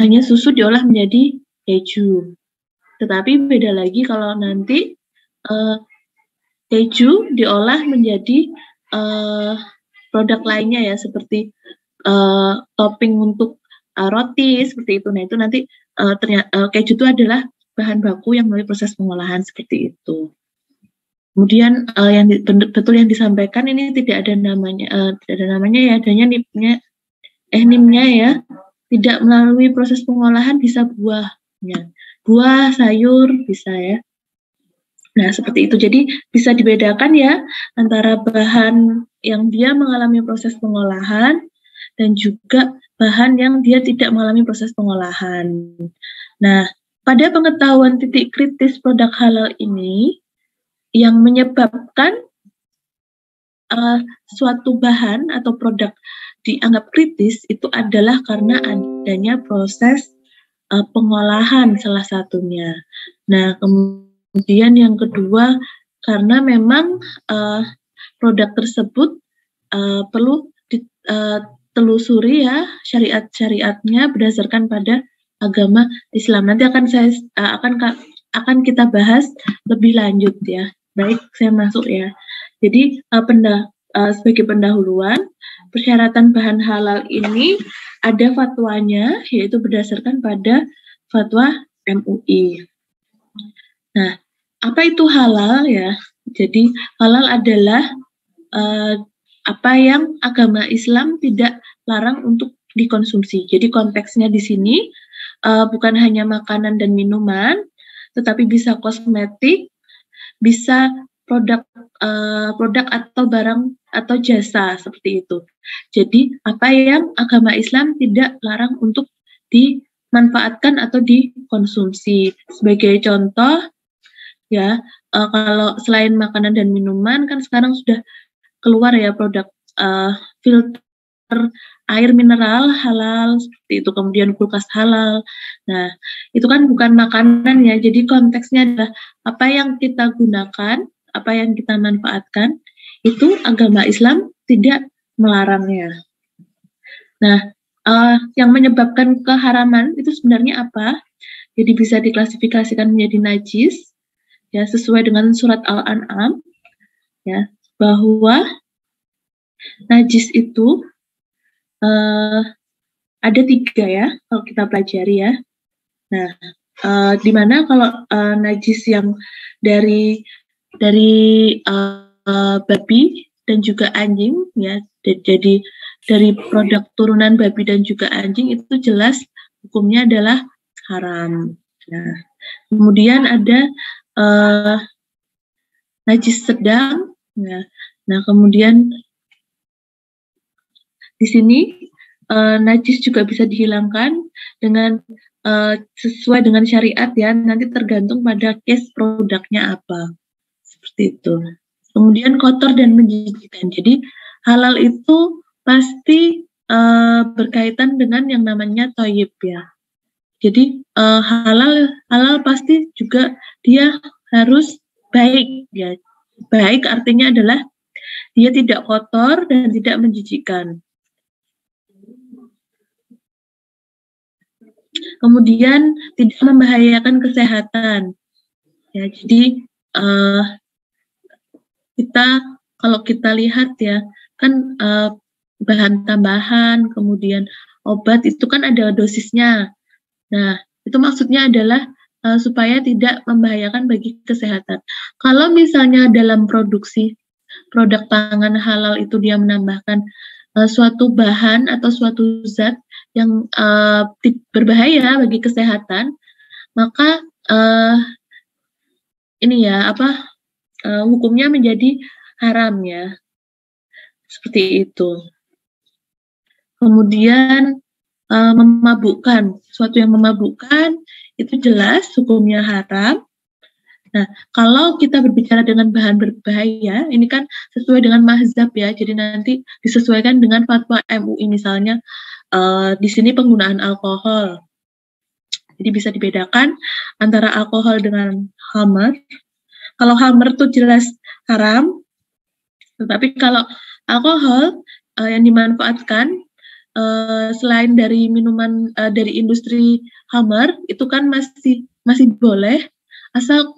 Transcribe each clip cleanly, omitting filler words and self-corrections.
hanya susu diolah menjadi keju. Tetapi beda lagi kalau nanti keju diolah menjadi produk lainnya ya, seperti topping untuk roti seperti itu. Nah itu nanti ternyata keju itu adalah bahan baku yang melalui proses pengolahan seperti itu. Kemudian betul yang disampaikan ini tidak ada namanya, ya, adanya NIM-nya ya, tidak melalui proses pengolahan bisa buahnya, buah, sayur bisa ya. Nah seperti itu, jadi bisa dibedakan ya antara bahan yang dia mengalami proses pengolahan dan juga bahan yang dia tidak mengalami proses pengolahan. Nah pada pengetahuan titik kritis produk halal ini, yang menyebabkan suatu bahan atau produk dianggap kritis itu adalah karena adanya proses pengolahan salah satunya. Nah, kemudian yang kedua, karena memang produk tersebut perlu ditelusuri ya syariat-syariatnya berdasarkan pada agama Islam. Nanti akan kita bahas lebih lanjut ya. Baik, saya masuk ya. Jadi sebagai pendahuluan, persyaratan bahan halal ini ada fatwanya, yaitu berdasarkan pada fatwa MUI. Nah, apa itu halal ya? Jadi halal adalah apa yang agama Islam tidak larang untuk dikonsumsi. Jadi konteksnya di sini bukan hanya makanan dan minuman, tetapi bisa kosmetik, bisa produk atau barang atau jasa seperti itu. Jadi apa yang agama Islam tidak larang untuk dimanfaatkan atau dikonsumsi. Sebagai contoh ya, kalau selain makanan dan minuman kan sekarang sudah keluar ya produk filter air mineral halal seperti itu, kemudian kulkas halal. Nah, itu kan bukan makanan ya. Jadi konteksnya adalah apa yang kita gunakan, apa yang kita manfaatkan, itu agama Islam tidak melarangnya. Nah, yang menyebabkan keharaman itu sebenarnya apa? Jadi bisa diklasifikasikan menjadi najis, ya sesuai dengan surat Al-An'am, ya bahwa najis itu ada 3 ya kalau kita pelajari ya. Nah, di mana kalau najis yang dari babi dan juga anjing ya, jadi dari produk turunan babi dan juga anjing itu jelas hukumnya adalah haram. Nah, kemudian ada najis sedang ya. Nah, kemudian di sini najis juga bisa dihilangkan dengan sesuai dengan syariat ya, nanti tergantung pada case produknya apa. Seperti itu. Kemudian kotor dan menjijikkan. Jadi halal itu pasti berkaitan dengan yang namanya thayyib ya. Jadi halal pasti juga dia harus baik ya. Baik artinya adalah dia tidak kotor dan tidak menjijikkan. Kemudian tidak membahayakan kesehatan. Ya, jadi kalau kita lihat ya, kan bahan tambahan, kemudian obat itu kan ada dosisnya. Nah, itu maksudnya adalah supaya tidak membahayakan bagi kesehatan. Kalau misalnya dalam produksi produk pangan halal itu dia menambahkan suatu bahan atau suatu zat yang berbahaya bagi kesehatan, maka hukumnya menjadi haram ya, seperti itu. Kemudian memabukkan, suatu yang memabukkan itu jelas hukumnya haram. Nah, kalau kita berbicara dengan bahan berbahaya, ini kan sesuai dengan mazhab ya, jadi nanti disesuaikan dengan fatwa MUI misalnya di sini penggunaan alkohol. Jadi bisa dibedakan antara alkohol dengan khamr. Kalau khamr itu jelas haram, tetapi kalau alkohol yang dimanfaatkan selain dari minuman dari industri Hammer itu kan masih boleh asal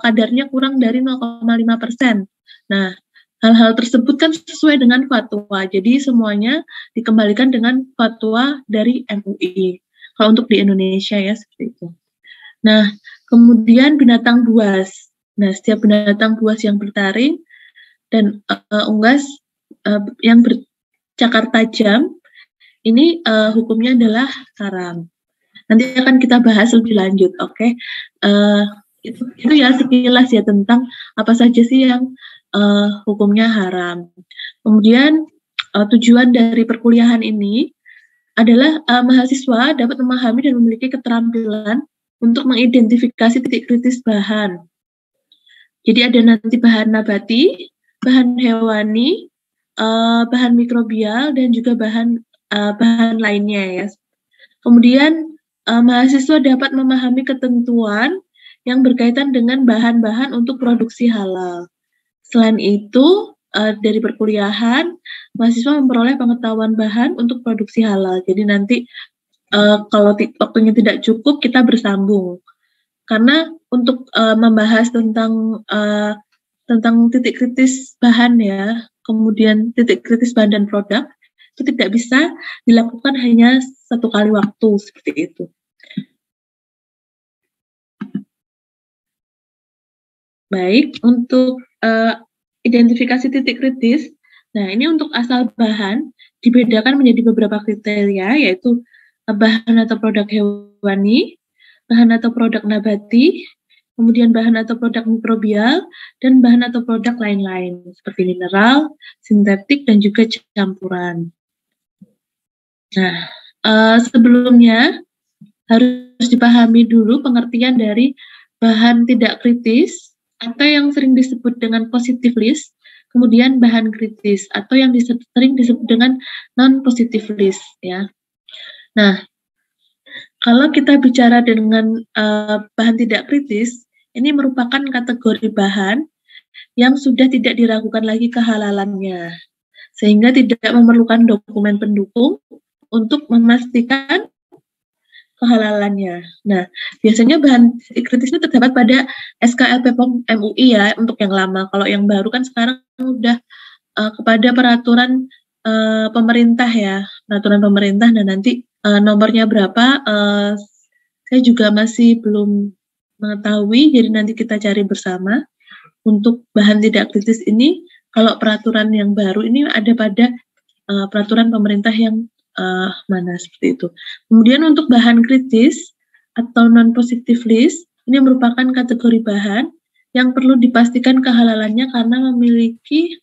kadarnya kurang dari 0,5%. Nah, hal-hal tersebut kan sesuai dengan fatwa. Jadi semuanya dikembalikan dengan fatwa dari MUI. Kalau untuk di Indonesia ya seperti itu. Nah, kemudian binatang buas. Nah, setiap binatang buas yang bertaring dan unggas yang bercakar tajam ini hukumnya adalah haram. Nanti akan kita bahas lebih lanjut, oke? Itu ya sekilas ya tentang apa saja sih yang hukumnya haram. Kemudian tujuan dari perkuliahan ini adalah mahasiswa dapat memahami dan memiliki keterampilan untuk mengidentifikasi titik kritis bahan. Jadi ada nanti bahan nabati, bahan hewani, bahan mikrobial, dan juga bahan lainnya ya. Kemudian mahasiswa dapat memahami ketentuan yang berkaitan dengan bahan-bahan untuk produksi halal. Selain itu, dari perkuliahan, mahasiswa memperoleh pengetahuan bahan untuk produksi halal. Jadi nanti kalau waktunya tidak cukup, kita bersambung. Karena untuk membahas tentang titik kritis bahan ya, kemudian titik kritis bahan dan produk, itu tidak bisa dilakukan hanya satu kali waktu seperti itu. Baik, untuk identifikasi titik kritis, nah ini untuk asal bahan dibedakan menjadi beberapa kriteria, yaitu bahan atau produk hewani, bahan atau produk nabati, kemudian bahan atau produk mikrobial, dan bahan atau produk lain-lain, seperti mineral, sintetik, dan juga campuran. Nah, sebelumnya harus dipahami dulu pengertian dari bahan tidak kritis atau yang sering disebut dengan positive list, kemudian bahan kritis atau yang sering disebut dengan non-positive list ya. Nah, kalau kita bicara dengan bahan tidak kritis, ini merupakan kategori bahan yang sudah tidak diragukan lagi kehalalannya, sehingga tidak memerlukan dokumen pendukung untuk memastikan kehalalannya. Nah, biasanya bahan kritis itu terdapat pada SKLP POM MUI ya untuk yang lama. Kalau yang baru kan sekarang udah kepada peraturan pemerintah ya, peraturan pemerintah. Nah, nanti nomornya berapa? Saya juga masih belum mengetahui. Jadi nanti kita cari bersama. Untuk bahan tidak kritis ini, kalau peraturan yang baru ini ada pada peraturan pemerintah yang mana seperti itu. Kemudian untuk bahan kritis atau non-positive list, ini merupakan kategori bahan yang perlu dipastikan kehalalannya karena memiliki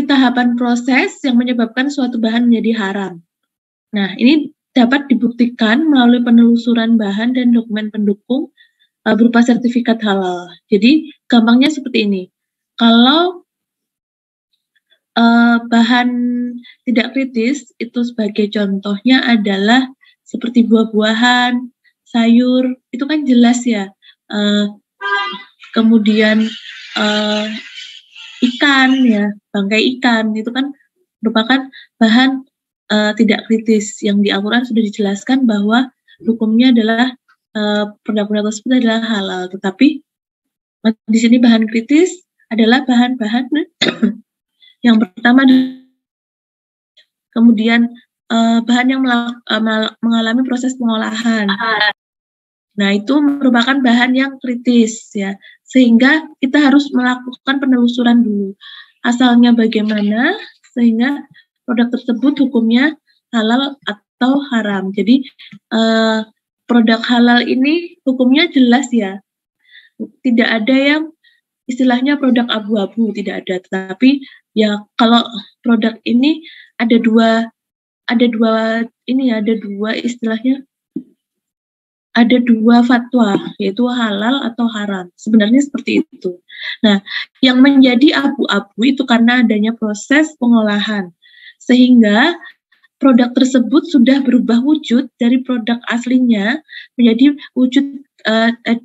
tahapan proses yang menyebabkan suatu bahan menjadi haram. Nah, ini dapat dibuktikan melalui penelusuran bahan dan dokumen pendukung berupa sertifikat halal. Jadi, gampangnya seperti ini. Kalau bahan tidak kritis itu sebagai contohnya adalah seperti buah-buahan, sayur, itu kan jelas ya. Kemudian ikan ya, bangkai ikan itu kan merupakan bahan tidak kritis yang di Al-Quran sudah dijelaskan bahwa hukumnya adalah produk-produk tersebut adalah halal. Tetapi di sini bahan kritis adalah bahan-bahan yang pertama, kemudian bahan yang mengalami proses pengolahan. Nah, itu merupakan bahan yang kritis ya, sehingga kita harus melakukan penelusuran dulu asalnya bagaimana sehingga produk tersebut hukumnya halal atau haram. Jadi produk halal ini hukumnya jelas ya, tidak ada yang istilahnya produk abu-abu, tidak ada. Tetapi ya kalau produk ini ada dua istilahnya, ada dua fatwa, yaitu halal atau haram. Sebenarnya seperti itu. Nah, yang menjadi abu-abu itu karena adanya proses pengolahan, sehingga produk tersebut sudah berubah wujud dari produk aslinya menjadi wujud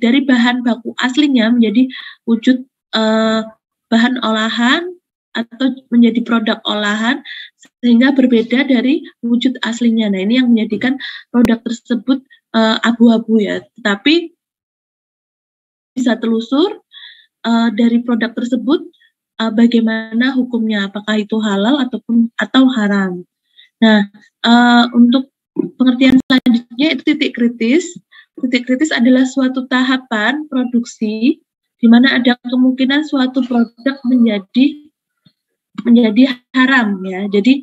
dari bahan baku aslinya menjadi wujud bahan olahan atau menjadi produk olahan sehingga berbeda dari wujud aslinya. Nah, ini yang menjadikan produk tersebut abu-abu ya. Tetapi bisa telusur dari produk tersebut bagaimana hukumnya, apakah itu halal atau haram. Nah, untuk pengertian selanjutnya itu titik kritis. Titik kritis adalah suatu tahapan produksi di mana ada kemungkinan suatu produk menjadi haram ya. Jadi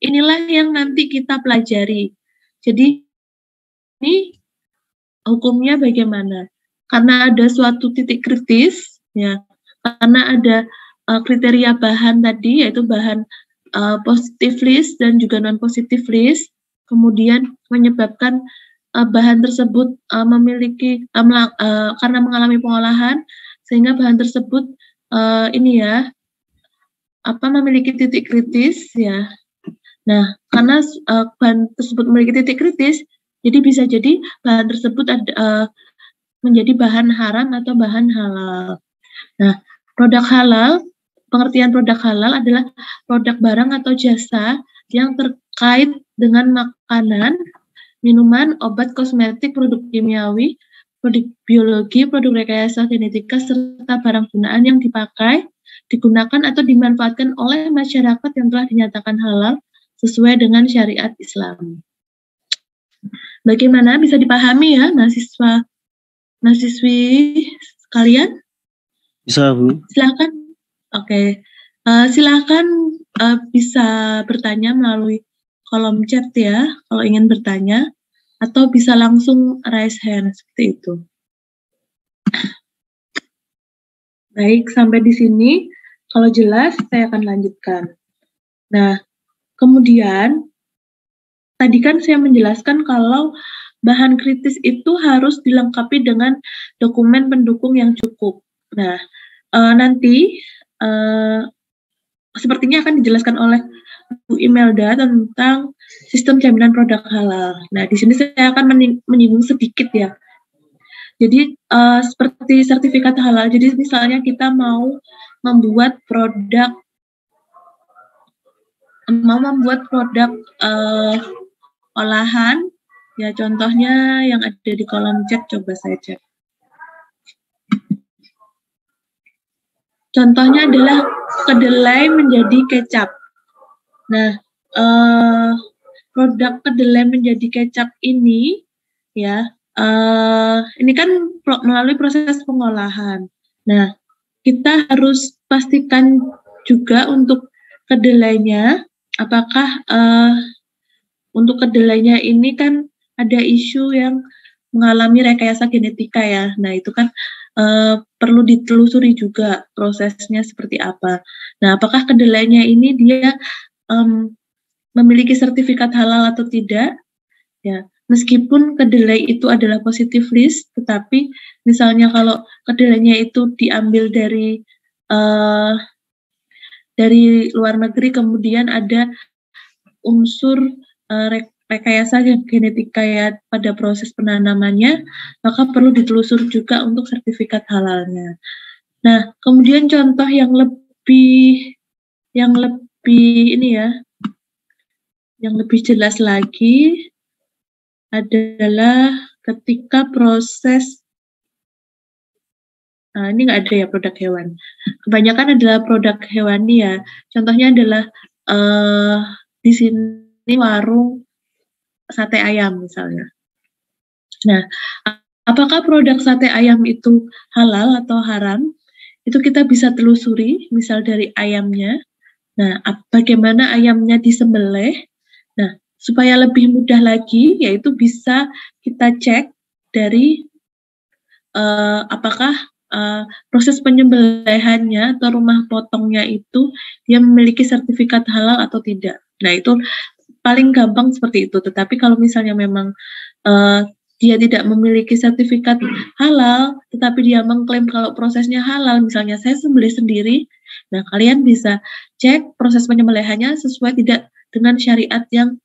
inilah yang nanti kita pelajari. Jadi ini hukumnya bagaimana? Karena ada suatu titik kritis ya. Karena ada kriteria bahan tadi, yaitu bahan positive list dan juga non positive list, kemudian menyebabkan bahan tersebut memiliki karena mengalami pengolahan sehingga bahan tersebut memiliki titik kritis ya. Nah, karena bahan tersebut memiliki titik kritis, jadi bisa jadi bahan tersebut menjadi bahan haram atau bahan halal. Nah, produk halal, pengertian produk halal adalah produk barang atau jasa yang terkait dengan makanan, minuman, obat, kosmetik, produk kimiawi, produk biologi, produk rekayasa genetika, serta barang gunaan yang dipakai, digunakan atau dimanfaatkan oleh masyarakat yang telah dinyatakan halal sesuai dengan syariat Islam. Bagaimana bisa dipahami ya mahasiswi sekalian? Bisa, Bu. Silakan. Oke. Silakan bisa bertanya melalui kolom chat ya, kalau ingin bertanya, atau bisa langsung raise hand seperti itu. Baik, sampai di sini. Kalau jelas, saya akan lanjutkan. Nah, kemudian tadi kan saya menjelaskan kalau bahan kritis itu harus dilengkapi dengan dokumen pendukung yang cukup. Nah, nanti sepertinya akan dijelaskan oleh Bu Imelda tentang sistem jaminan produk halal. Nah, di sini saya akan menyinggung sedikit ya. Jadi seperti sertifikat halal. Jadi misalnya kita mau membuat produk olahan, ya contohnya yang ada di kolom chat, coba saya cek. Contohnya adalah kedelai menjadi kecap. Nah, produk kedelai menjadi kecap ini, ya, ini kan melalui proses pengolahan. Nah, kita harus pastikan juga untuk kedelainya, apakah untuk kedelainya ini kan ada isu yang mengalami rekayasa genetika ya. Nah, itu kan perlu ditelusuri juga prosesnya seperti apa. Nah, apakah kedelainya ini dia memiliki sertifikat halal atau tidak? Ya, meskipun kedelai itu adalah positive list, tetapi misalnya kalau kedelainya itu diambil dari luar negeri, kemudian ada unsur rekayasa genetika ya pada proses penanamannya, maka perlu ditelusur juga untuk sertifikat halalnya. Nah, kemudian contoh yang lebih ini ya, yang lebih jelas lagi adalah ketika proses, nah ini nggak ada ya produk hewan. Kebanyakan adalah produk hewani ya. Contohnya adalah di sini warung sate ayam misalnya. Nah, apakah produk sate ayam itu halal atau haram? Itu kita bisa telusuri, misal dari ayamnya. Nah, bagaimana ayamnya disembelih? Nah, supaya lebih mudah lagi, yaitu bisa kita cek dari apakah proses penyembelihannya atau rumah potongnya itu dia memiliki sertifikat halal atau tidak. Nah, itu paling gampang seperti itu. Tetapi kalau misalnya memang dia tidak memiliki sertifikat halal, tetapi dia mengklaim kalau prosesnya halal, misalnya saya sembelih sendiri, nah kalian bisa cek proses penyembelihannya sesuai tidak dengan syariat yang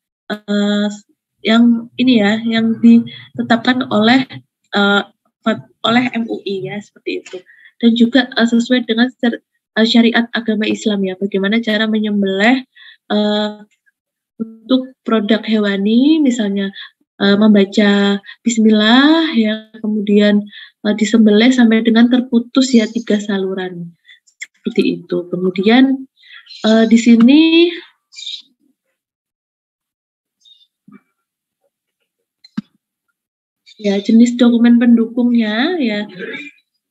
ini ya, yang ditetapkan oleh MUI ya, seperti itu. Dan juga sesuai dengan syariat agama Islam ya, bagaimana cara menyembelih untuk produk hewani, misalnya membaca Bismillah ya, kemudian disembelih sampai dengan terputus ya 3 saluran seperti itu. Kemudian di sini ya jenis dokumen pendukungnya ya.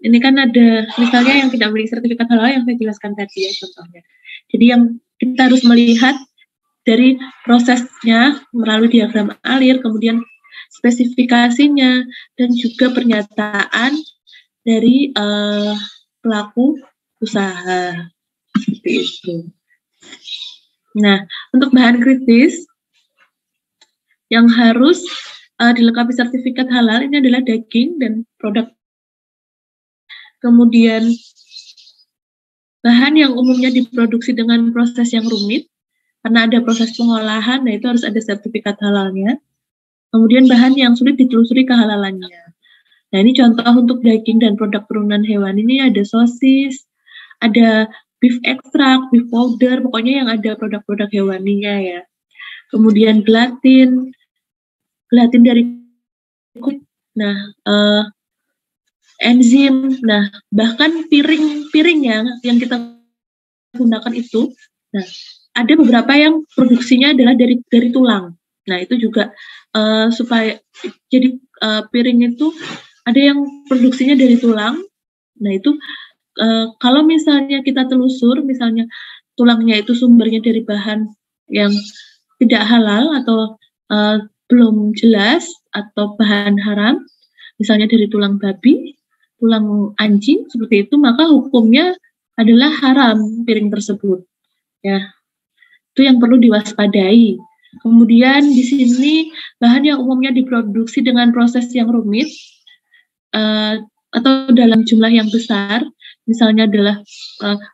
Ini kan ada misalnya yang tidak memiliki sertifikat halal yang saya jelaskan tadi ya contohnya. Jadi yang kita harus melihat dari prosesnya melalui diagram alir, kemudian spesifikasinya, dan juga pernyataan dari pelaku usaha. Seperti itu. Nah, untuk bahan kritis yang harus dilengkapi sertifikat halal ini adalah daging dan produk. Kemudian bahan yang umumnya diproduksi dengan proses yang rumit, karena ada proses pengolahan, nah itu harus ada sertifikat halalnya. Kemudian bahan yang sulit ditelusuri kehalalannya. Nah ini contoh untuk daging dan produk turunan hewan ini ada sosis, ada beef extract, beef powder, pokoknya yang ada produk-produk hewaninya ya. Kemudian gelatin dari kulit. Nah, enzim. Nah, bahkan piring yang kita gunakan itu, nah ada beberapa yang produksinya adalah dari tulang. Nah itu juga supaya jadi piring itu ada yang produksinya dari tulang. Nah itu kalau misalnya kita telusur, misalnya tulangnya itu sumbernya dari bahan yang tidak halal atau belum jelas atau bahan haram, misalnya dari tulang babi, tulang anjing seperti itu, maka hukumnya adalah haram piring tersebut. Ya, itu yang perlu diwaspadai. Kemudian di sini bahan yang umumnya diproduksi dengan proses yang rumit atau dalam jumlah yang besar, misalnya adalah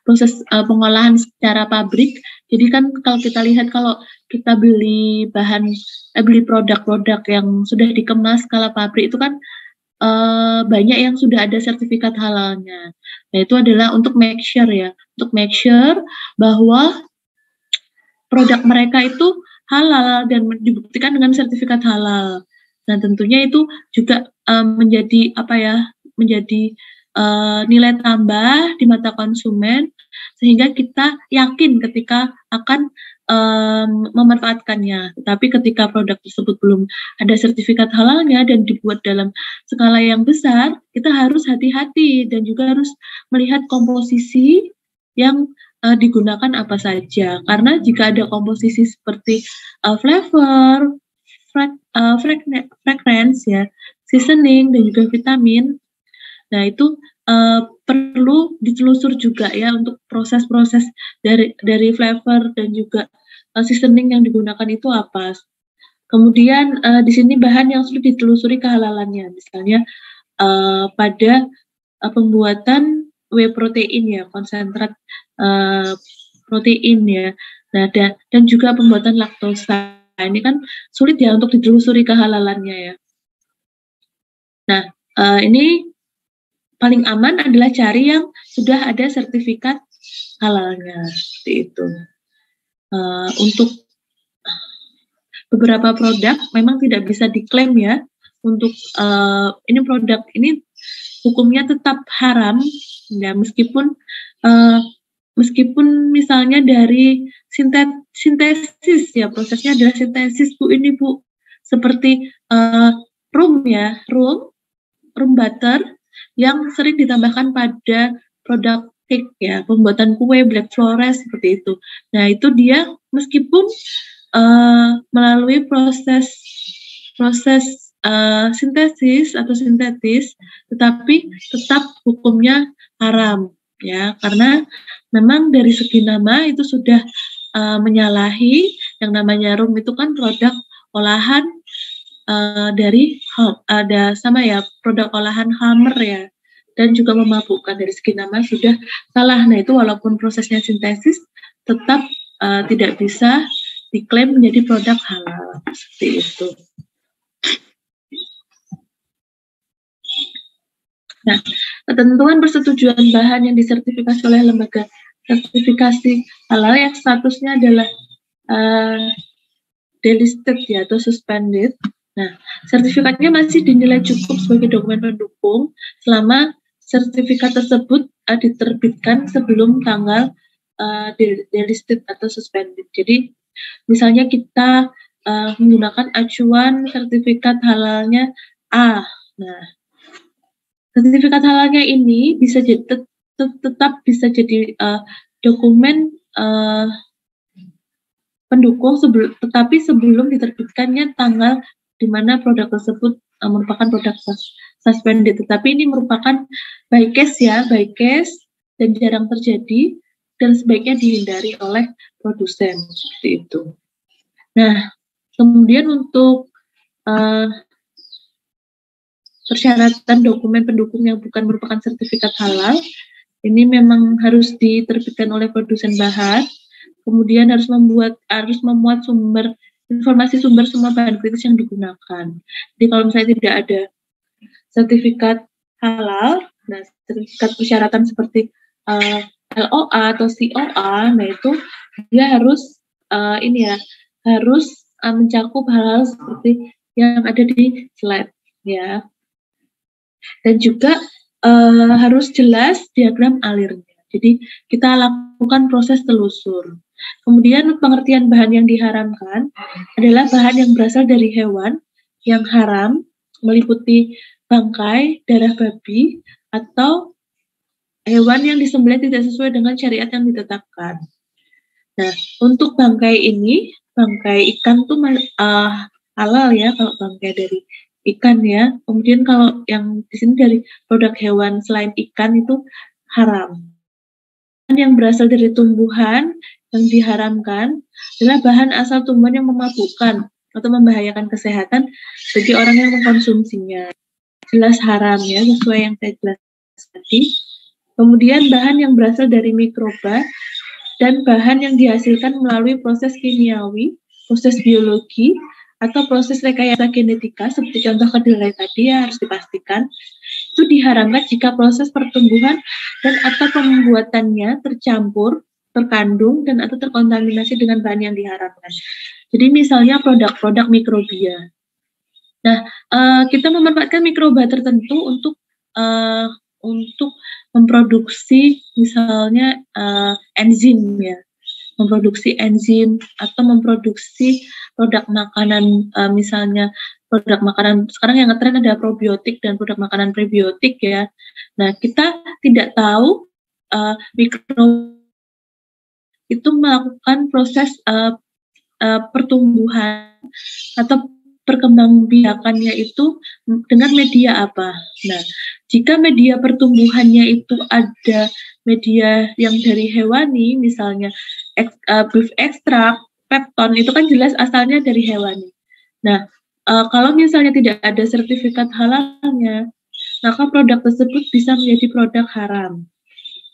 proses pengolahan secara pabrik. Jadi kan kalau kita lihat kalau kita beli beli produk-produk yang sudah dikemas skala pabrik itu kan banyak yang sudah ada sertifikat halalnya. Nah itu adalah untuk make sure ya, untuk make sure bahwa produk mereka itu halal dan dibuktikan dengan sertifikat halal. Nah tentunya itu juga menjadi nilai tambah di mata konsumen, sehingga kita yakin ketika akan memanfaatkannya. Tapi ketika produk tersebut belum ada sertifikat halalnya dan dibuat dalam skala yang besar, kita harus hati-hati dan juga harus melihat komposisi yang digunakan apa saja. Karena jika ada komposisi seperti flavor, fragrance ya, seasoning dan juga vitamin, nah itu perlu ditelusur juga ya untuk proses-proses dari flavor dan juga seasoning yang digunakan itu apa. Kemudian di sini bahan yang sudah ditelusuri kehalalannya, misalnya pada pembuatan whey protein ya, konsentrat protein ya. Nah dan juga pembuatan laktosa. Ini kan sulit ya untuk ditelusuri kehalalannya ya. Nah ini paling aman adalah cari yang sudah ada sertifikat halalnya, seperti itu. Untuk beberapa produk memang tidak bisa diklaim ya, untuk ini produk ini hukumnya tetap haram, ya meskipun misalnya dari sintesis ya, prosesnya adalah sintesis Bu, ini Bu, seperti rum butter yang sering ditambahkan pada produk cake ya, pembuatan kue Black Forest seperti itu. Nah itu dia meskipun melalui proses sintesis atau sintetis, tetapi tetap hukumnya haram ya, karena memang dari segi nama itu sudah menyalahi. Yang namanya rum itu kan produk olahan dari produk olahan Hammer ya, dan juga memabukkan. Dari segi nama sudah salah. Nah itu walaupun prosesnya sintesis tetap tidak bisa diklaim menjadi produk halal, seperti itu. Nah Ketentuan persetujuan bahan yang disertifikasi oleh lembaga sertifikasi halal yang statusnya adalah delisted ya atau suspended. Nah, sertifikatnya masih dinilai cukup sebagai dokumen pendukung selama sertifikat tersebut diterbitkan sebelum tanggal delisted atau suspended. Jadi, misalnya kita menggunakan acuan sertifikat halalnya A. Nah, sertifikat halalnya ini bisa jadi tetap bisa jadi dokumen pendukung tetapi sebelum diterbitkannya tanggal di mana produk tersebut merupakan produk suspended. Tetapi ini merupakan by case ya, by case dan jarang terjadi dan sebaiknya dihindari oleh produsen seperti itu. Nah, kemudian untuk persyaratan dokumen pendukung yang bukan merupakan sertifikat halal, ini memang harus diterbitkan oleh produsen bahan. Kemudian harus memuat informasi sumber semua bahan kritis yang digunakan. Jadi kalau misalnya tidak ada sertifikat halal, nah sertifikat persyaratan seperti LOA atau COA, nah itu dia harus harus mencakup hal-hal seperti yang ada di slide ya. Dan juga harus jelas diagram alirnya. Jadi kita lakukan proses telusur. Kemudian pengertian bahan yang diharamkan adalah bahan yang berasal dari hewan yang haram, meliputi bangkai, darah babi, atau hewan yang disembelih tidak sesuai dengan syariat yang ditetapkan. Nah, untuk bangkai ini, bangkai ikan tuh halal ya kalau bangkai dari ikan ya. Kemudian kalau yang di sini dari produk hewan selain ikan itu haram. Yang berasal dari tumbuhan yang diharamkan adalah bahan asal tumbuhan yang memabukkan atau membahayakan kesehatan bagi orang yang mengkonsumsinya. Jelas haram ya, sesuai yang saya jelaskan tadi. Kemudian bahan yang berasal dari mikroba dan bahan yang dihasilkan melalui proses kimiawi, proses biologi, atau proses rekayasa genetika seperti contoh kedelai tadi ya harus dipastikan itu diharamkan jika proses pertumbuhan dan atau pembuatannya tercampur, terkandung, dan atau terkontaminasi dengan bahan yang diharamkan. Jadi misalnya produk-produk mikrobia. Nah, kita memanfaatkan mikroba tertentu untuk memproduksi misalnya enzim ya, memproduksi enzim atau memproduksi produk makanan misalnya produk makanan sekarang yang ngetren ada probiotik dan produk makanan prebiotik ya. Nah, kita tidak tahu mikro itu melakukan proses pertumbuhan atau perkembangbiakannya itu dengan media apa. Nah, jika media pertumbuhannya itu ada media yang dari hewani, misalnya beef extract, pepton, itu kan jelas asalnya dari hewani. Nah, kalau misalnya tidak ada sertifikat halalnya, maka produk tersebut bisa menjadi produk haram.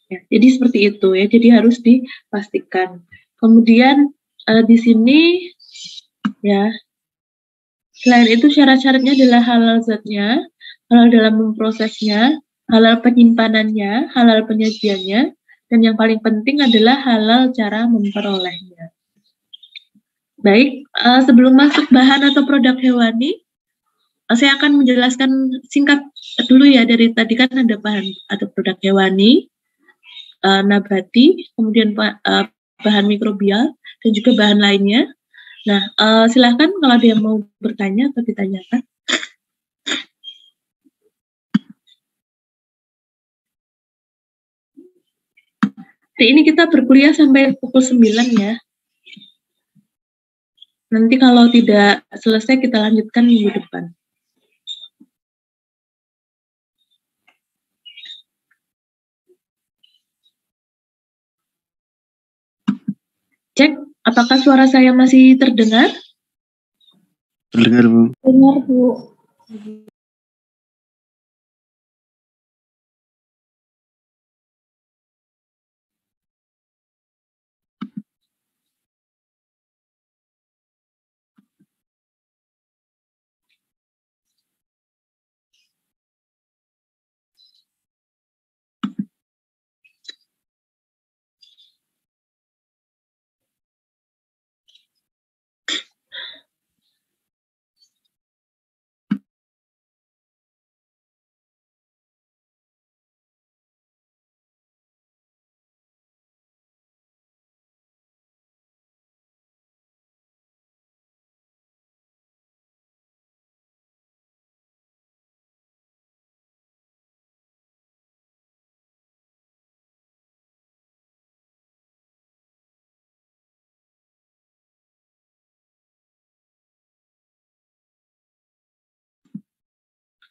Ya, jadi seperti itu ya, jadi harus dipastikan. Kemudian di sini ya, selain itu syarat-syaratnya adalah halal zatnya, halal dalam memprosesnya, halal penyimpanannya, halal penyajiannya, dan yang paling penting adalah halal cara memperolehnya. Baik, sebelum masuk bahan atau produk hewani, saya akan menjelaskan singkat dulu ya, dari tadi kan ada bahan atau produk hewani, nabati, kemudian bahan mikrobial, dan juga bahan lainnya. Nah, silahkan kalau ada yang mau bertanya atau ditanyakan. Jadi ini kita berkuliah sampai pukul 9 ya. Nanti kalau tidak selesai kita lanjutkan minggu depan. Cek, apakah suara saya masih terdengar? Terdengar, Bu. Dengar, Bu.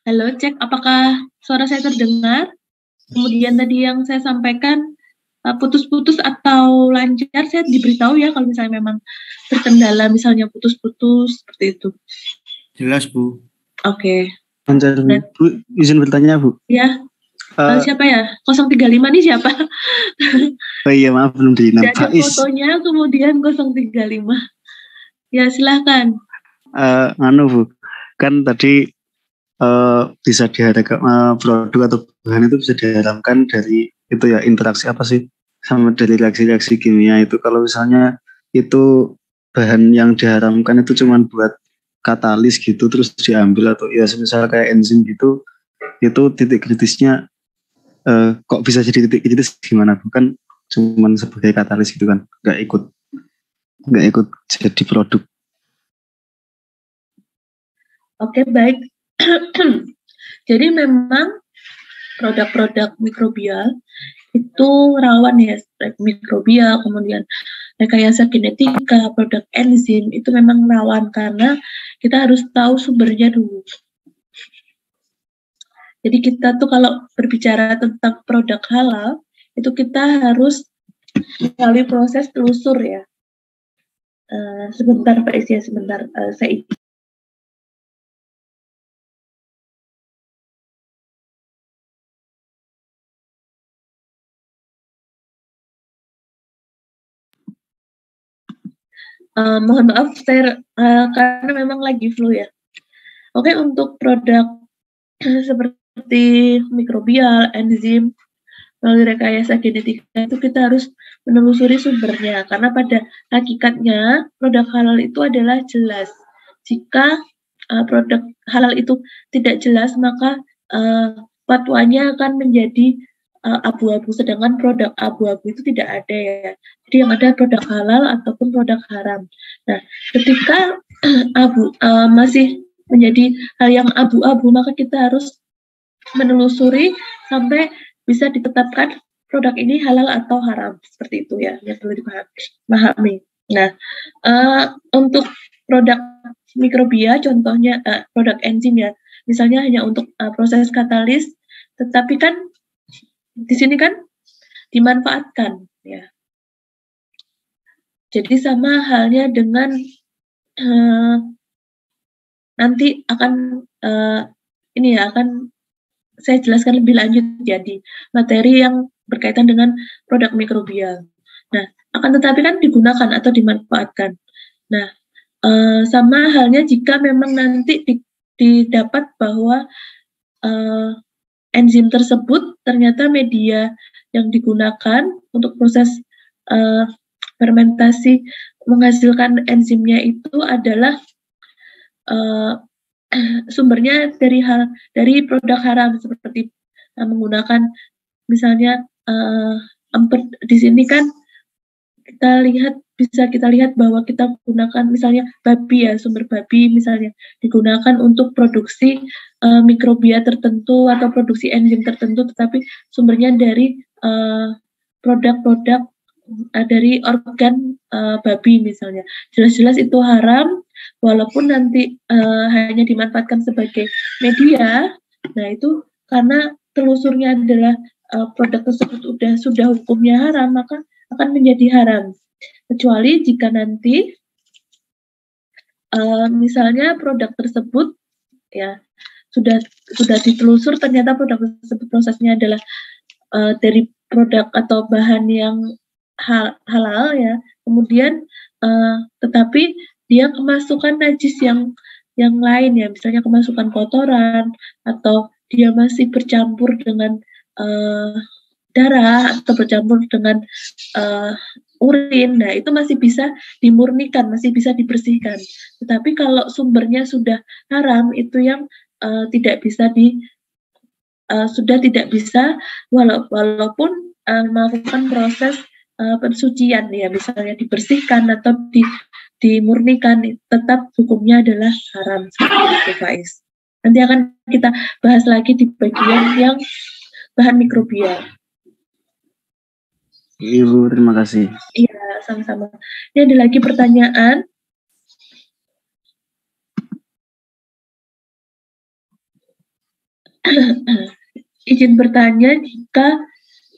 Halo, cek apakah suara saya terdengar? Kemudian tadi yang saya sampaikan putus-putus atau lancar, saya diberitahu ya kalau misalnya memang terkendala, misalnya putus-putus seperti itu. Jelas, Bu. Oke. Lancar, Bu. Bu, izin bertanya, Bu. Ya. Siapa ya? 035 ini siapa? Oh iya, maaf belum Tidak ada fotonya, kemudian 035. Ya, silahkan. Bu, kan tadi bisa diharapkan produk atau bahan itu bisa diharamkan dari itu ya, interaksi apa sih sama dari reaksi-reaksi kimia itu. Kalau misalnya itu bahan yang diharamkan itu cuma buat katalis gitu terus diambil, atau ya misalnya kayak enzim gitu, itu titik kritisnya kok bisa jadi titik kritis gimana? Bukan cuma sebagai katalis gitu kan, nggak ikut jadi produk. Oke, baik. Jadi memang produk-produk mikrobial itu rawan ya, mikrobial, kemudian rekayasa genetika, produk enzim itu memang rawan karena kita harus tahu sumbernya dulu. Jadi kita tuh kalau berbicara tentang produk halal, itu kita harus melalui proses telusur ya. Sebentar Pak Isya, sebentar. Saya mohon maaf, saya karena memang lagi flu ya. Oke, untuk produk seperti mikrobial, enzim, melalui rekayasa genetika itu kita harus menelusuri sumbernya, karena pada hakikatnya produk halal itu adalah jelas. Jika produk halal itu tidak jelas, maka fatwanya akan menjadi abu-abu, sedangkan produk abu-abu itu tidak ada ya. Jadi yang ada produk halal ataupun produk haram. Nah, ketika masih menjadi hal yang abu-abu, maka kita harus menelusuri sampai bisa ditetapkan produk ini halal atau haram, seperti itu ya, yang perlu dipahami. Nah, untuk produk mikrobia, contohnya produk enzim ya, misalnya hanya untuk proses katalis, tetapi kan di sini kan dimanfaatkan ya. Jadi sama halnya dengan nanti akan ini ya, akan saya jelaskan lebih lanjut jadi materi yang berkaitan dengan produk mikrobial. Nah, akan tetapi kan digunakan atau dimanfaatkan. Nah, sama halnya jika memang nanti didapat bahwa enzim tersebut ternyata media yang digunakan untuk proses fermentasi menghasilkan enzimnya itu adalah sumbernya dari produk haram, seperti menggunakan misalnya di sini kan bisa kita lihat bahwa kita gunakan misalnya babi ya, sumber babi misalnya digunakan untuk produksi mikrobia tertentu atau produksi enzim tertentu, tetapi sumbernya dari produk-produk dari organ babi misalnya. Jelas-jelas itu haram, walaupun nanti hanya dimanfaatkan sebagai media. Nah, itu karena telusurnya adalah produk tersebut sudah hukumnya haram, maka akan menjadi haram. Kecuali jika nanti misalnya produk tersebut ya sudah ditelusur, ternyata produk tersebut prosesnya adalah dari produk atau bahan yang halal ya, kemudian tetapi dia kemasukan najis yang lain ya, misalnya kemasukan kotoran atau dia masih bercampur dengan darah atau bercampur dengan urin, nah itu masih bisa dimurnikan, masih bisa dibersihkan. Tetapi kalau sumbernya sudah haram, itu yang tidak bisa sudah tidak bisa walaupun melakukan proses pensucian ya, misalnya dibersihkan atau dimurnikan, tetap hukumnya adalah haram, seperti itu Faiz. Nanti akan kita bahas lagi di bagian yang bahan mikrobial. Ibu, terima kasih. Iya, sama-sama. Ini ada lagi pertanyaan. izin bertanya, jika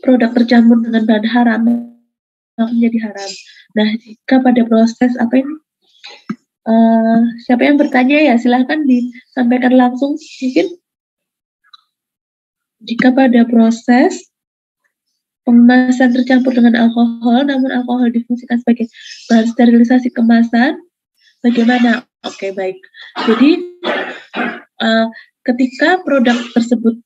produk tercampur dengan bahan haram maka menjadi haram. Nah, jika pada proses apa ini? Siapa yang bertanya ya, silahkan disampaikan langsung mungkin. Jika pada proses pengemasan tercampur dengan alkohol, namun alkohol difungsikan sebagai bahan sterilisasi kemasan, bagaimana? Oke, baik. Jadi ketika produk tersebut,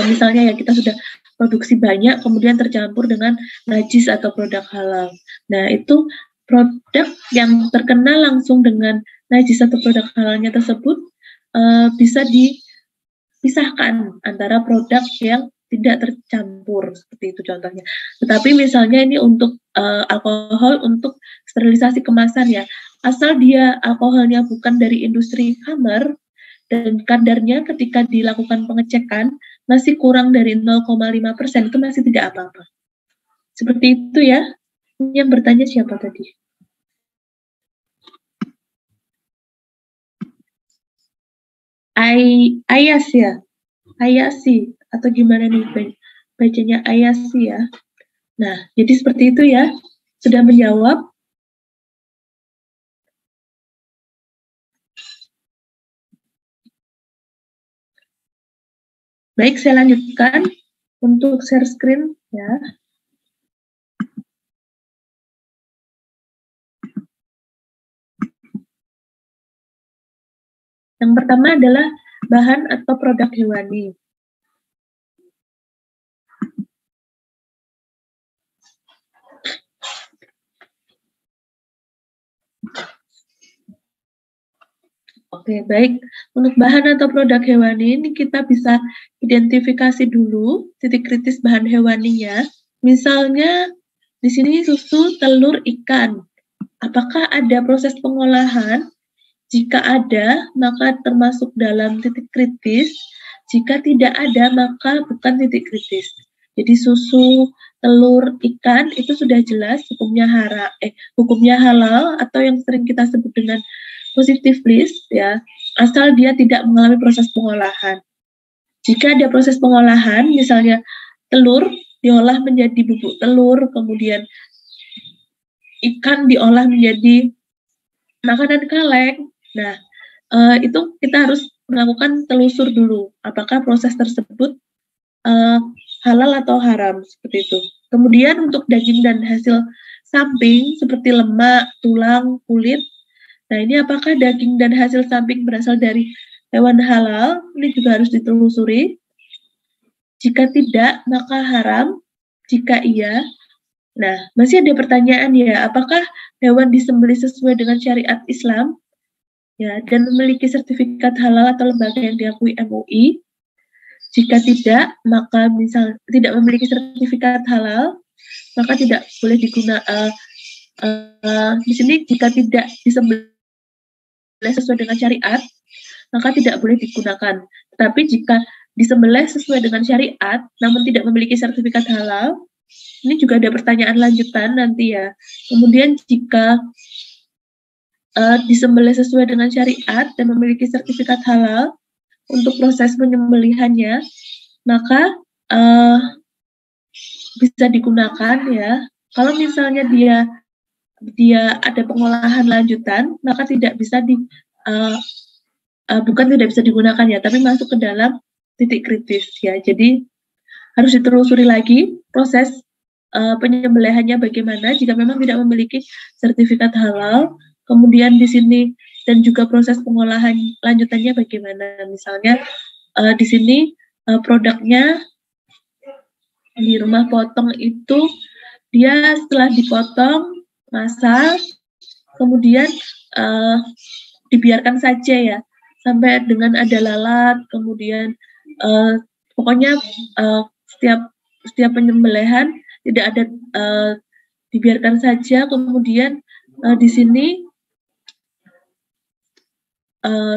misalnya ya kita sudah produksi banyak, kemudian tercampur dengan najis atau produk halal. Nah, itu produk yang terkena langsung dengan najis atau produk halalnya tersebut bisa dipisahkan antara produk yang tidak tercampur, seperti itu contohnya. Tetapi misalnya ini untuk alkohol untuk sterilisasi kemasan ya, asal dia alkoholnya bukan dari industri khamar dan kadarnya ketika dilakukan pengecekan masih kurang dari 0,5%, itu masih tidak apa-apa. Seperti itu ya. Yang bertanya siapa tadi? Ayas ya? Ayasi atau gimana nih bacanya Ayasi ya? Nah, jadi seperti itu ya. Sudah menjawab? Baik, saya lanjutkan untuk share screen ya. Yang pertama adalah bahan atau produk hewani. Oke, baik. Untuk bahan atau produk hewani ini kita bisa identifikasi dulu titik kritis bahan hewaninya. Misalnya di sini susu, telur, ikan. Apakah ada proses pengolahan? Jika ada, maka termasuk dalam titik kritis. Jika tidak ada, maka bukan titik kritis. Jadi susu, telur, ikan itu sudah jelas hukumnya halal atau yang sering kita sebut dengan positive list ya, asal dia tidak mengalami proses pengolahan. Jika ada proses pengolahan, misalnya telur diolah menjadi bubuk telur, kemudian ikan diolah menjadi makanan kaleng. Nah, itu kita harus melakukan telusur dulu, apakah proses tersebut halal atau haram, seperti itu. Kemudian untuk daging dan hasil samping seperti lemak, tulang, kulit. Nah, ini apakah daging dan hasil samping berasal dari hewan halal? Ini juga harus ditelusuri. Jika tidak, maka haram. Jika iya, nah, masih ada pertanyaan ya, apakah hewan disembelih sesuai dengan syariat Islam? Ya, dan memiliki sertifikat halal atau lembaga yang diakui MUI. Jika tidak, maka misal tidak memiliki sertifikat halal, maka tidak boleh digunakan. Di sini jika tidak disembelih sesuai dengan syariat, maka tidak boleh digunakan. Tetapi jika disembelih sesuai dengan syariat, namun tidak memiliki sertifikat halal, ini juga ada pertanyaan lanjutan nanti ya. Kemudian jika disembelih sesuai dengan syariat dan memiliki sertifikat halal untuk proses penyembelihannya, maka bisa digunakan ya. Kalau misalnya dia ada pengolahan lanjutan, maka tidak bisa bukan tidak bisa digunakan ya, tapi masuk ke dalam titik kritis ya. Jadi harus ditelusuri lagi proses penyembelihannya bagaimana jika memang tidak memiliki sertifikat halal. Kemudian di sini dan juga proses pengolahan lanjutannya bagaimana. Misalnya di sini produknya di rumah potong itu dia setelah dipotong masak, kemudian dibiarkan saja ya sampai dengan ada lalat, kemudian pokoknya setiap penyembelihan tidak ada dibiarkan saja, kemudian di sini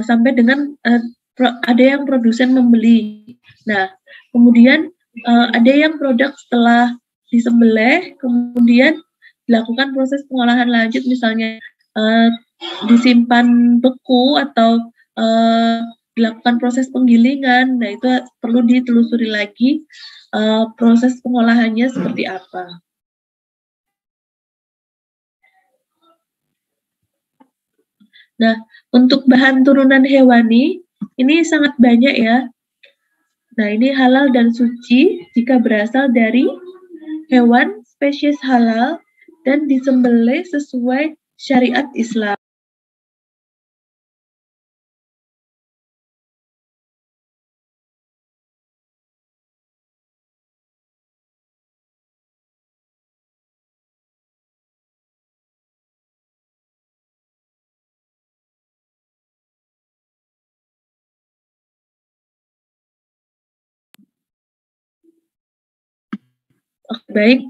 sampai dengan ada yang produsen membeli. Nah, kemudian ada yang produk setelah disembelih kemudian dilakukan proses pengolahan lanjut, misalnya disimpan beku atau dilakukan proses penggilingan. Nah, itu perlu ditelusuri lagi proses pengolahannya seperti apa. Nah, untuk bahan turunan hewani, ini sangat banyak ya. Nah, ini halal dan suci jika berasal dari hewan spesies halal dan disembelih sesuai syariat Islam. Baik,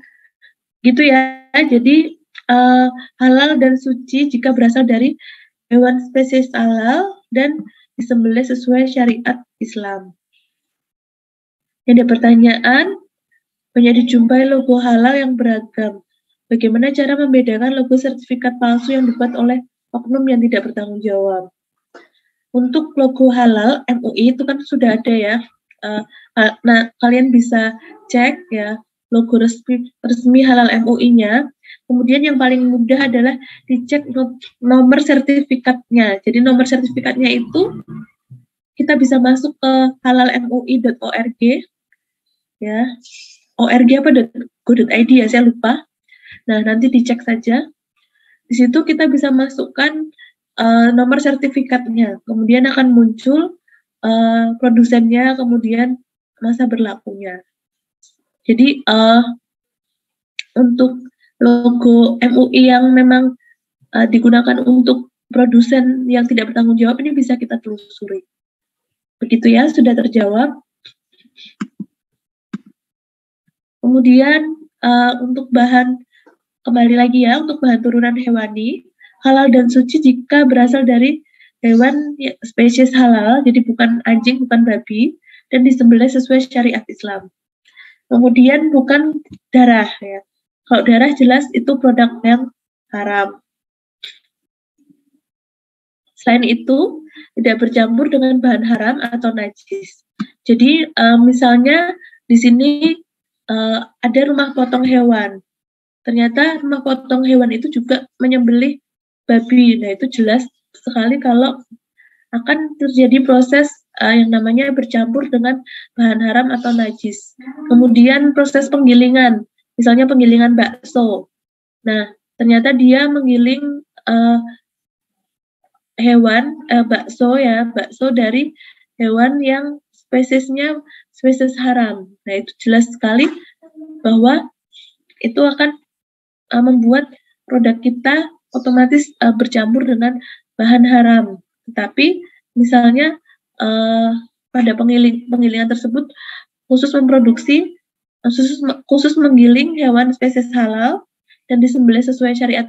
gitu ya. Jadi halal dan suci jika berasal dari hewan spesies halal dan disembelih sesuai syariat Islam. Yang ada pertanyaan, banyak dijumpai logo halal yang beragam. Bagaimana cara membedakan logo sertifikat palsu yang dibuat oleh oknum yang tidak bertanggung jawab? Untuk logo halal MUI itu kan sudah ada ya. Nah, kalian bisa cek ya logo resmi halal MUI-nya. Kemudian yang paling mudah adalah dicek nomor sertifikatnya. Jadi nomor sertifikatnya itu kita bisa masuk ke halalmui.org ya. ORG apa .go.id ya, saya lupa. Nah, nanti dicek saja. Di situ kita bisa masukkan nomor sertifikatnya. Kemudian akan muncul produsennya, kemudian masa berlakunya. Jadi untuk logo MUI yang memang digunakan untuk produsen yang tidak bertanggung jawab ini bisa kita telusuri. Begitu ya, sudah terjawab. Kemudian untuk bahan, kembali lagi ya, untuk bahan turunan hewani, halal dan suci jika berasal dari hewan spesies halal, jadi bukan anjing, bukan babi, dan disembelih sesuai syariat Islam. Kemudian bukan darah ya. Kalau darah jelas itu produk yang haram. Selain itu, tidak bercampur dengan bahan haram atau najis. Jadi misalnya di sini ada rumah potong hewan. Ternyata rumah potong hewan itu juga menyembelih babi. Nah, itu jelas sekali kalau akan terjadi proses yang namanya bercampur dengan bahan haram atau najis. Kemudian proses penggilingan, misalnya penggilingan bakso. Nah, ternyata dia menggiling hewan bakso dari hewan yang spesiesnya spesies haram. Nah, itu jelas sekali bahwa itu akan membuat produk kita otomatis bercampur dengan bahan haram. Tetapi misalnya pada penggilingan tersebut khusus menggiling hewan spesies halal dan disembelih sesuai syariat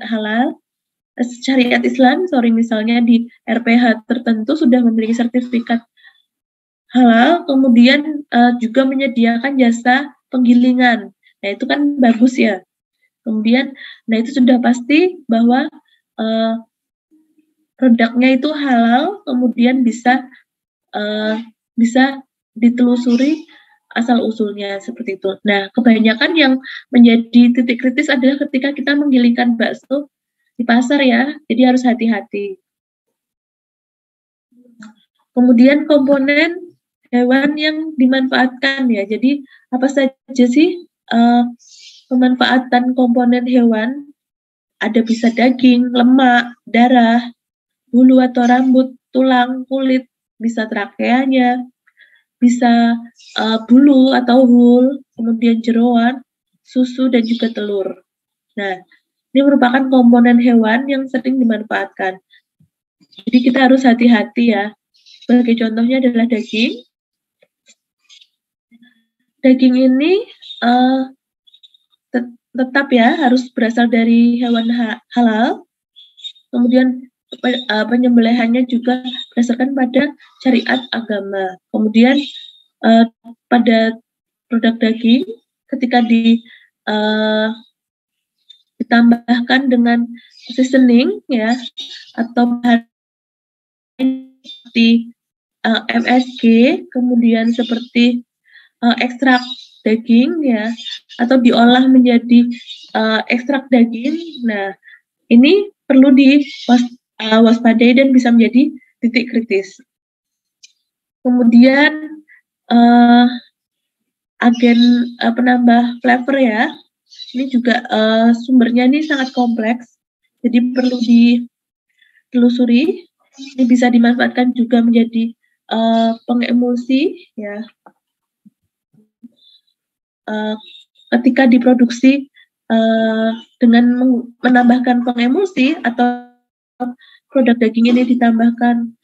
Islam, misalnya di RPH tertentu sudah memiliki sertifikat halal, kemudian juga menyediakan jasa penggilingan. Nah, itu kan bagus ya. Kemudian, nah itu sudah pasti bahwa produknya itu halal, kemudian bisa ditelusuri asal usulnya seperti itu. Nah, kebanyakan yang menjadi titik kritis adalah ketika kita menggilingkan bakso di pasar ya, jadi harus hati-hati. Kemudian komponen hewan yang dimanfaatkan ya, jadi apa saja sih pemanfaatan komponen hewan? Ada bisa daging, lemak, darah, bulu atau rambut, tulang, kulit, bisa trakeanya, bisa bulu atau wool, kemudian jeroan, susu, dan juga telur. Nah, ini merupakan komponen hewan yang sering dimanfaatkan. Jadi kita harus hati-hati ya. Sebagai contohnya adalah daging. Daging ini tetap ya harus berasal dari hewan halal. Kemudian penyembelihannya juga berdasarkan pada syariat agama. Kemudian pada produk daging ketika ditambahkan dengan seasoning ya atau bahan seperti MSG, kemudian seperti ekstrak daging ya, atau diolah menjadi ekstrak daging. Nah, ini perlu diwaspadai dan bisa menjadi titik kritis. Kemudian agen penambah flavor ya, ini juga sumbernya ini sangat kompleks, jadi perlu ditelusuri. Ini bisa dimanfaatkan juga menjadi pengemulsi ya. Ketika diproduksi dengan menambahkan pengemulsi atau produk daging ini ditambahkan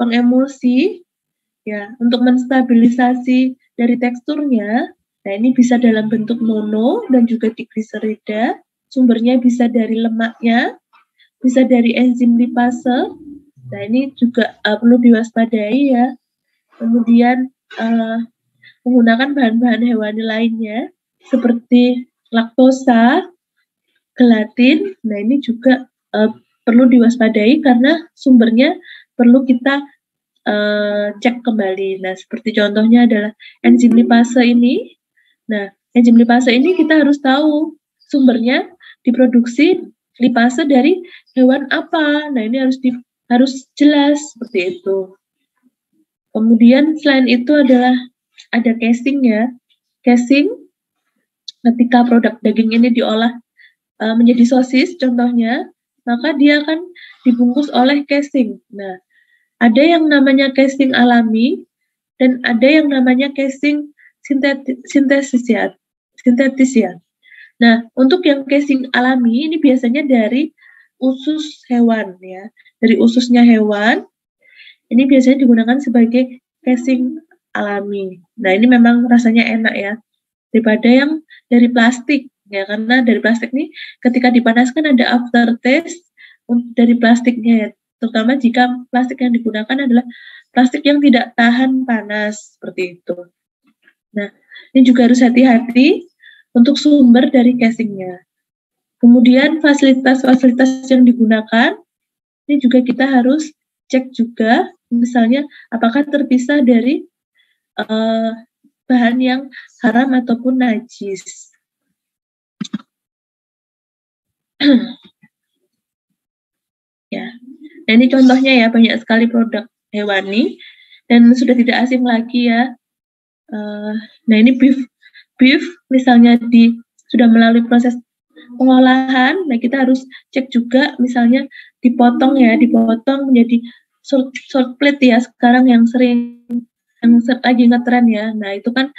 pengemulsi ya untuk menstabilisasi dari teksturnya. Nah, ini bisa dalam bentuk mono dan juga digliserida. Sumbernya bisa dari lemaknya, bisa dari enzim lipase. Nah, ini juga perlu diwaspadai ya. Kemudian menggunakan bahan-bahan hewani lainnya seperti laktosa, gelatin. Nah, ini juga perlu diwaspadai karena sumbernya perlu kita cek kembali. Nah, seperti contohnya adalah enzim lipase ini. Nah, enzim lipase ini kita harus tahu sumbernya diproduksi lipase dari hewan apa. Nah, ini harus jelas seperti itu. Kemudian selain itu ada casing ya. Casing ketika produk daging ini diolah menjadi sosis contohnya, maka dia akan dibungkus oleh casing. Nah, ada yang namanya casing alami dan ada yang namanya casing sintetis ya. Nah, untuk yang casing alami ini biasanya dari usus hewan ya. Dari ususnya hewan ini biasanya digunakan sebagai casing alami. Nah, ini memang rasanya enak ya. Daripada yang dari plastik ya, karena dari plastik ini ketika dipanaskan ada aftertaste dari plastiknya ya. Terutama jika plastik yang digunakan adalah plastik yang tidak tahan panas, seperti itu. Nah, ini juga harus hati-hati untuk sumber dari casingnya. Kemudian fasilitas-fasilitas yang digunakan, ini juga kita harus cek juga, misalnya apakah terpisah dari bahan yang haram ataupun najis. Ya. Nah, ini contohnya ya, banyak sekali produk hewani dan sudah tidak asing lagi ya. Nah, ini beef misalnya sudah melalui proses pengolahan. Nah, kita harus cek juga misalnya dipotong menjadi short plate ya, sekarang yang lagi ngetren ya. Nah, itu kan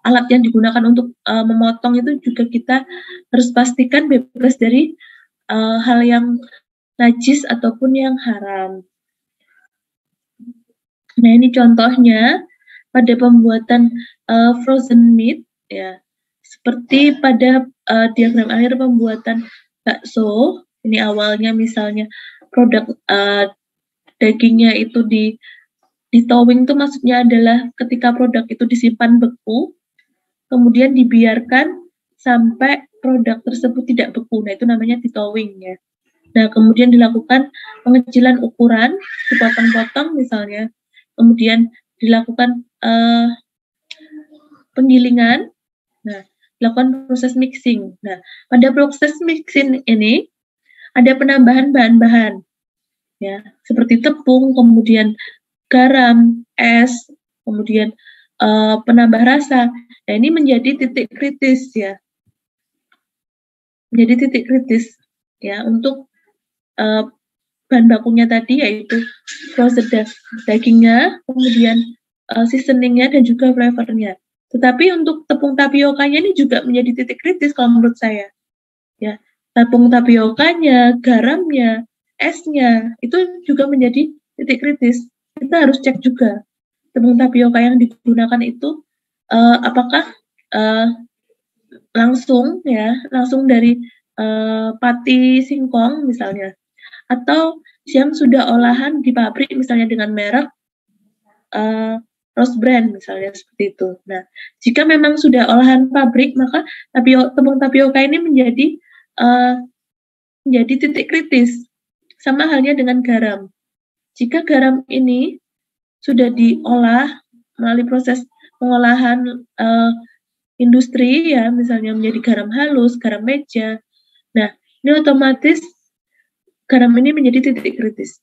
alat yang digunakan untuk memotong itu juga kita harus pastikan bebas dari hal yang najis ataupun yang haram. Nah, ini contohnya pada pembuatan frozen meat ya. Seperti pada diagram akhir pembuatan bakso, ini awalnya misalnya produk dagingnya itu di towing itu maksudnya adalah ketika produk itu disimpan beku, kemudian dibiarkan sampai produk tersebut tidak beku. Nah, itu namanya ditowing ya. Nah, kemudian dilakukan pengecilan ukuran, dipotong-potong misalnya, kemudian dilakukan penggilingan, nah, dilakukan proses mixing. Nah, pada proses mixing ini ada penambahan bahan-bahan, ya, seperti tepung, kemudian garam, es, kemudian penambah rasa. Nah, ini menjadi titik kritis ya, menjadi titik kritis ya untuk bahan bakunya tadi, yaitu proses dagingnya, kemudian seasoningnya dan juga flavornya. Tetapi untuk tepung tapiokanya ini juga menjadi titik kritis kalau menurut saya. Ya, tepung tapiokanya, garamnya, esnya itu juga menjadi titik kritis. Kita harus cek juga tepung tapioka yang digunakan itu apakah langsung dari pati singkong misalnya, atau yang sudah olahan di pabrik misalnya dengan merek Rose Brand misalnya, seperti itu. Nah, jika memang sudah olahan pabrik, maka tepung tapioka ini menjadi titik kritis. Sama halnya dengan garam. Jika garam ini sudah diolah melalui proses pengolahan industri ya, misalnya menjadi garam halus, garam meja. Nah, ini otomatis garam ini menjadi titik kritis.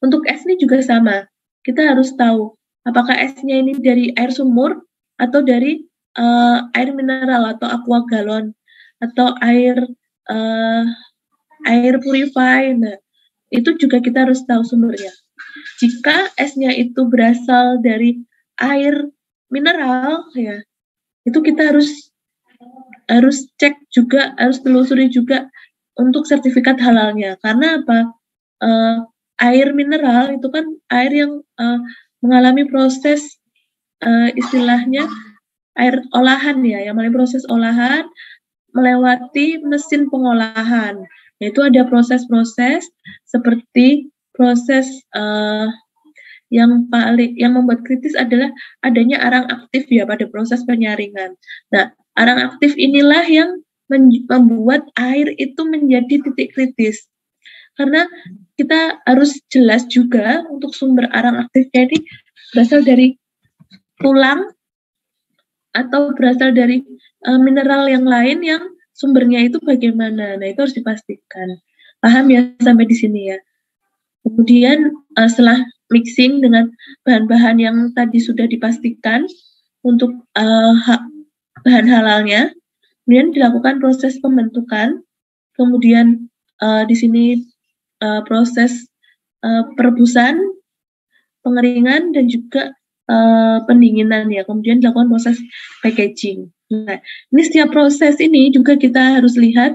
Untuk es ini juga sama. Kita harus tahu apakah esnya ini dari air sumur atau dari air mineral atau aqua galon atau air purify. Nah, itu juga kita harus tahu sumbernya. Jika esnya itu berasal dari air mineral ya, itu kita harus cek juga, harus telusuri juga untuk sertifikat halalnya. Karena apa? Air mineral itu kan air yang mengalami proses istilahnya air olahan ya, yang melalui proses olahan melewati mesin pengolahan. Yaitu ada proses-proses seperti proses yang membuat kritis adalah adanya arang aktif ya pada proses penyaringan. Nah, arang aktif inilah yang membuat air itu menjadi titik kritis. Karena kita harus jelas juga untuk sumber arang aktifnya ini berasal dari tulang atau berasal dari mineral yang lain yang sumbernya itu bagaimana. Nah, itu harus dipastikan. Paham ya sampai di sini ya. Kemudian setelah mixing dengan bahan-bahan yang tadi sudah dipastikan untuk bahan halalnya, kemudian dilakukan proses pembentukan, kemudian di sini proses perebusan, pengeringan, dan juga pendinginan ya. Kemudian dilakukan proses packaging. Nah, ini setiap proses ini juga kita harus lihat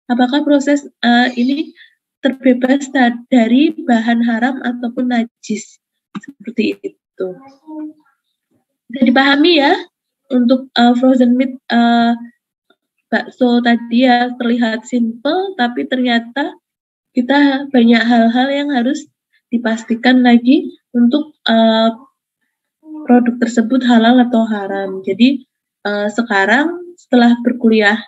apakah proses ini terbebas dari bahan haram ataupun najis. Seperti itu. Bisa dipahami ya untuk frozen meat bakso tadi ya terlihat simple, tapi ternyata kita banyak hal-hal yang harus dipastikan lagi untuk produk tersebut halal atau haram. Jadi sekarang setelah berkuliah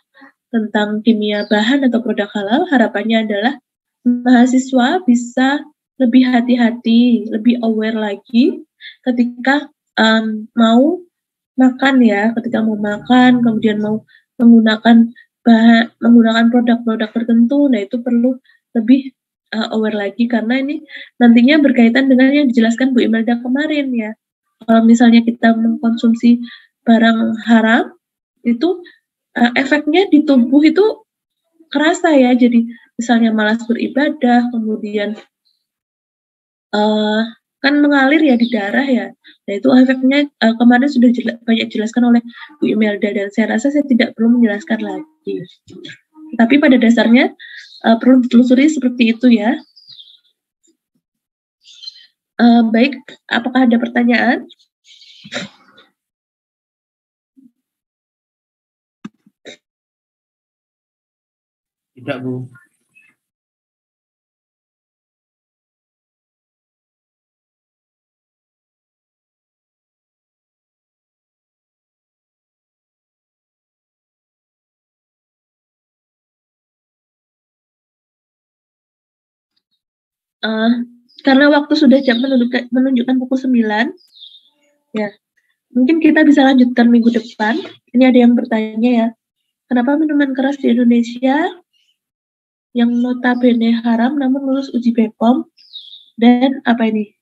tentang kimia bahan atau produk halal, harapannya adalah mahasiswa bisa lebih hati-hati, lebih aware lagi ketika mau makan ya, ketika mau makan, kemudian mau menggunakan produk-produk tertentu, nah itu perlu lebih aware lagi karena ini nantinya berkaitan dengan yang dijelaskan Bu Imelda kemarin ya. Kalau misalnya kita mengkonsumsi barang haram, itu efeknya di tubuh itu kerasa ya, jadi misalnya malas beribadah, kemudian kan mengalir ya di darah ya. Nah itu efeknya kemarin sudah banyak dijelaskan oleh Bu Imelda dan saya rasa saya tidak perlu menjelaskan lagi. Tapi pada dasarnya perlu ditelusuri seperti itu ya. Baik, apakah ada pertanyaan? Tidak, Bu. Karena waktu sudah jam menunjukkan pukul 9, ya mungkin kita bisa lanjutkan minggu depan. Ini ada yang bertanya ya, kenapa minuman keras di Indonesia yang notabene haram namun lulus uji BPOM, dan apa ini?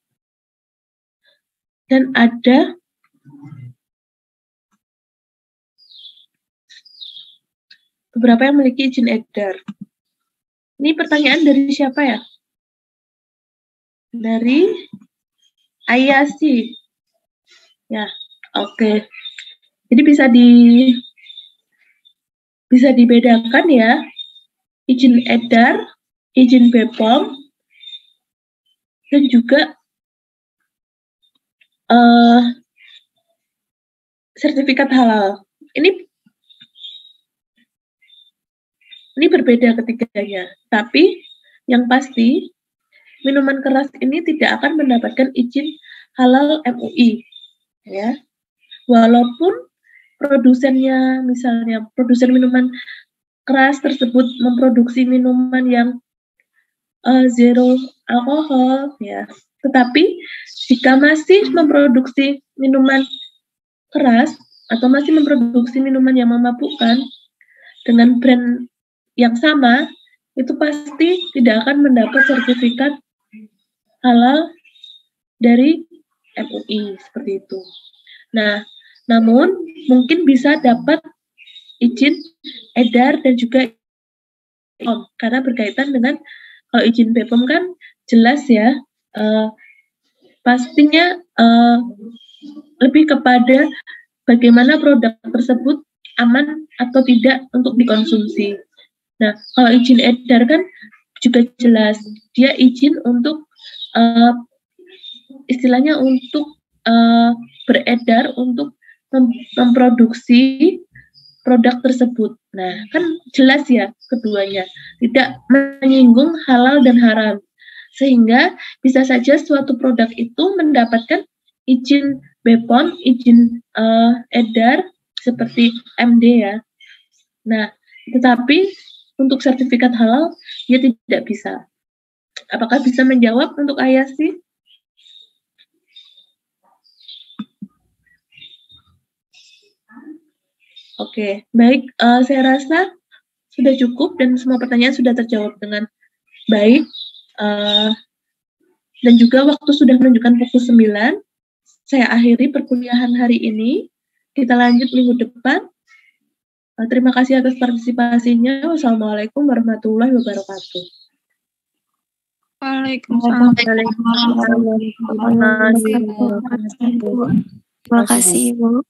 Dan ada beberapa yang memiliki izin edar. Ini pertanyaan dari siapa ya? Dari Ayasi. Ya, oke. Jadi bisa dibedakan ya, izin edar, izin BPOM, dan juga sertifikat halal. Ini berbeda ketiganya, tapi yang pasti minuman keras ini tidak akan mendapatkan izin halal MUI, ya. Walaupun produsennya, misalnya produsen minuman keras tersebut memproduksi minuman yang zero alkohol, ya. Tetapi jika masih memproduksi minuman keras atau masih memproduksi minuman yang memabukkan dengan brand yang sama, itu pasti tidak akan mendapat sertifikat halal dari MUI seperti itu. Nah, namun mungkin bisa dapat izin edar dan juga BPOM, karena berkaitan dengan kalau izin BPOM kan jelas ya, pastinya lebih kepada bagaimana produk tersebut aman atau tidak untuk dikonsumsi. Nah, kalau izin edar kan juga jelas, dia izin untuk istilahnya untuk beredar untuk memproduksi produk tersebut. Nah, kan jelas ya keduanya, tidak menyinggung halal dan haram. Sehingga bisa saja suatu produk itu mendapatkan izin BPOM, izin edar seperti MD ya. Nah, tetapi untuk sertifikat halal dia tidak bisa. Apakah bisa menjawab untuk Ayasi? Oke, baik. Saya rasa sudah cukup dan semua pertanyaan sudah terjawab dengan baik. Dan juga waktu sudah menunjukkan pukul 9. Saya akhiri perkuliahan hari ini. Kita lanjut minggu depan. Terima kasih atas partisipasinya. Wassalamualaikum warahmatullahi wabarakatuh. Waalaikumsalam. Terima kasih, Bu.